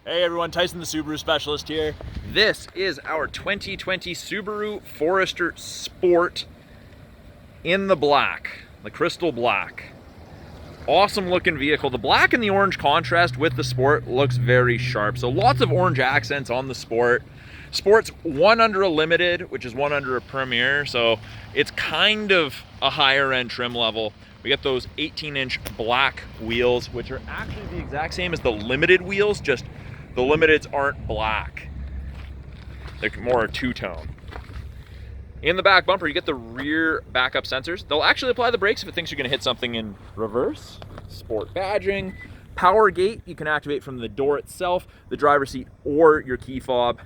Hey everyone, Tyson the Subaru specialist here. This is our 2020 Subaru Forester Sport in the black, the crystal black. Awesome looking vehicle. The black and the orange contrast with the Sport looks very sharp. So lots of orange accents on the Sport. Sport's one under a Limited, which is one under a Premier. So it's kind of a higher end trim level. We get those 18-inch black wheels, which are actually the exact same as the Limited wheels, just the Limiteds aren't black. They're more two-tone. In the back bumper, you get the rear backup sensors. They'll actually apply the brakes if it thinks you're gonna hit something in reverse. Sport badging. Power gate, you can activate from the door itself, the driver's seat, or your key fob.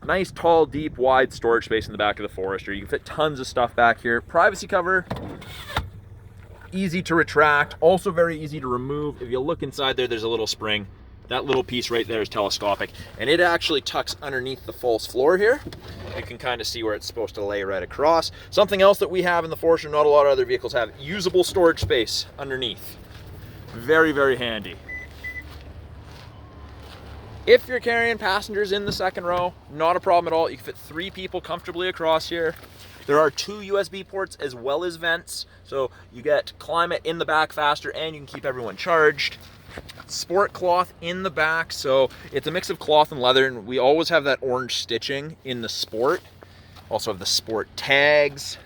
Nice, tall, deep, wide storage space in the back of the Forester. You can fit tons of stuff back here. Privacy cover, easy to retract, also very easy to remove. If you look inside there, there's a little spring. That little piece right there is telescopic, and it actually tucks underneath the false floor here. You can kind of see where it's supposed to lay right across. Something else that we have in the Forester, not a lot of other vehicles have, usable storage space underneath. Very, very handy. If you're carrying passengers in the second row, not a problem at all. You can fit 3 people comfortably across here. There are 2 USB ports as well as vents, so you get climate in the back faster and you can keep everyone charged. Sport cloth in the back, so it's a mix of cloth and leather, and we always have that orange stitching in the Sport. Also have the Sport tags.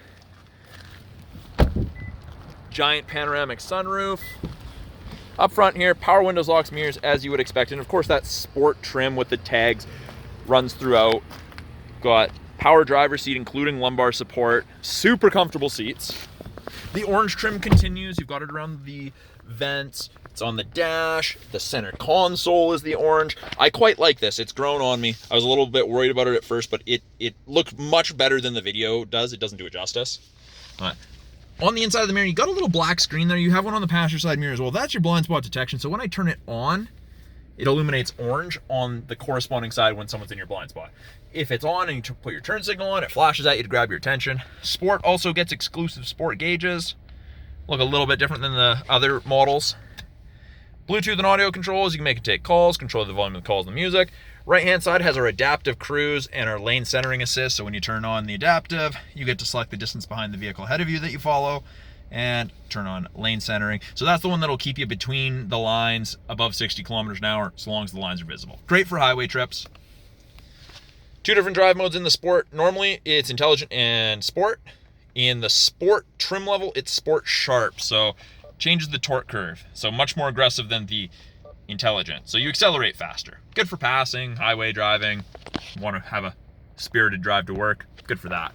Giant panoramic sunroof. Up front here, power windows, locks, mirrors, as you would expect, and of course that Sport trim with the tags runs throughout. Got power driver seat, including lumbar support. Super comfortable seats. The orange trim continues. You've got it around the vents. It's on the dash. The center console is the orange. I quite like this. It's grown on me. I was a little bit worried about it at first, but it looked much better than the video does. It doesn't do it justice. On the inside of the mirror, you got a little black screen there. You have one on the passenger side mirror as well. That's your blind spot detection. So when I turn it on, it illuminates orange on the corresponding side when someone's in your blind spot. If it's on and you put your turn signal on, it flashes at you to grab your attention. Sport also gets exclusive Sport gauges. Look a little bit different than the other models. Bluetooth and audio controls. You can make it take calls, control the volume of the calls and the music. Right hand side has our adaptive cruise and our lane centering assist. So when you turn on the adaptive, you get to select the distance behind the vehicle ahead of you that you follow and turn on lane centering. So that's the one that'll keep you between the lines above 60 kilometers an hour, as long as the lines are visible. Great for highway trips. 2 different drive modes in the Sport. Normally it's Intelligent and Sport. In the Sport trim level, it's Sport Sharp. So changes the torque curve. So much more aggressive than the Intelligent. So you accelerate faster. Good for passing, highway driving. Want to have a spirited drive to work. Good for that.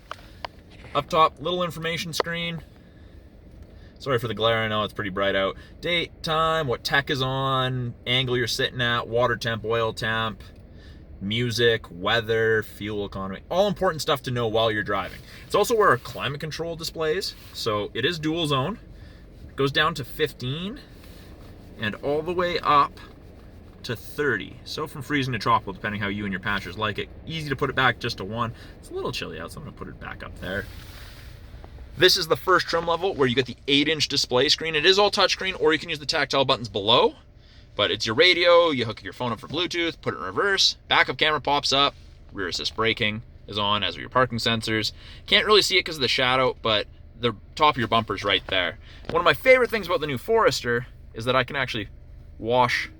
Up top, little information screen. Sorry for the glare, I know it's pretty bright out. Date, time, what tech is on, angle you're sitting at, water temp, oil temp, music, weather, fuel economy. All important stuff to know while you're driving. It's also where our climate control displays. So it is dual zone. It goes down to 15 and all the way up to 30. So from freezing to tropical, depending how you and your passengers like it. Easy to put it back just to 1. It's a little chilly out, so I'm gonna put it back up there. This is the first trim level where you get the 8-inch display screen. It is all touchscreen, or you can use the tactile buttons below, but it's your radio. You hook your phone up for Bluetooth, put it in reverse, backup camera pops up, rear assist braking is on, as are your parking sensors. Can't really see it because of the shadow, but the top of your bumper's right there. One of my favorite things about the new Forester is that I can actually wash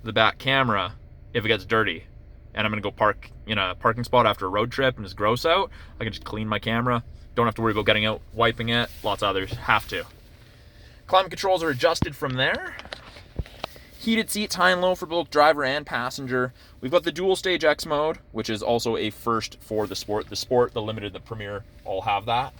the back camera if it gets dirty. And I'm gonna go park in a parking spot after a road trip and it's gross out. I can just clean my camera. Don't have to worry about getting out, wiping it. Lots of others have to. Climate controls are adjusted from there. Heated seats, high and low for both driver and passenger. We've got the dual stage X mode, which is also a first for the Sport. The Sport, the Limited, the Premier all have that.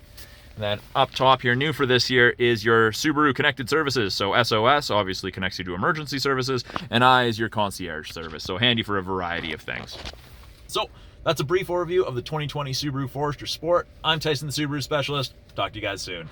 And then up top here, new for this year, is your Subaru connected services. So SOS obviously connects you to emergency services, and I is your concierge service. So handy for a variety of things. So that's a brief overview of the 2020 Subaru Forester Sport. I'm Tyson, the Subaru specialist. Talk to you guys soon.